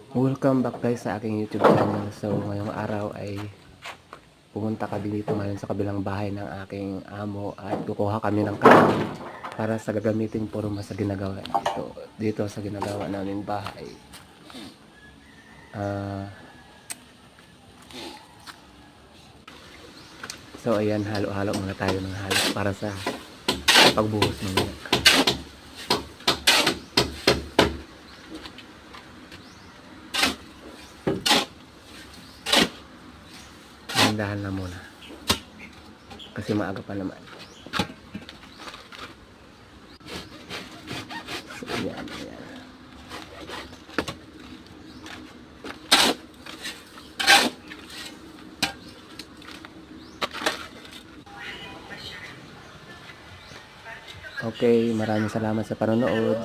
Welcome back guys sa aking YouTube channel. So ngayong araw ay pumunta kami dito ngayon sa kabilang bahay ng aking amo at kukuha kami ng kahoy para sa gagamitin purma sa ginagawa dito sa ginagawa naming bahay. So ayan, halo-halo muna tayo ng halo para sa pagbuhos mamaya. Dahan na muna kasi maaga pa naman. So, ayan. Okay, maraming salamat sa panonood.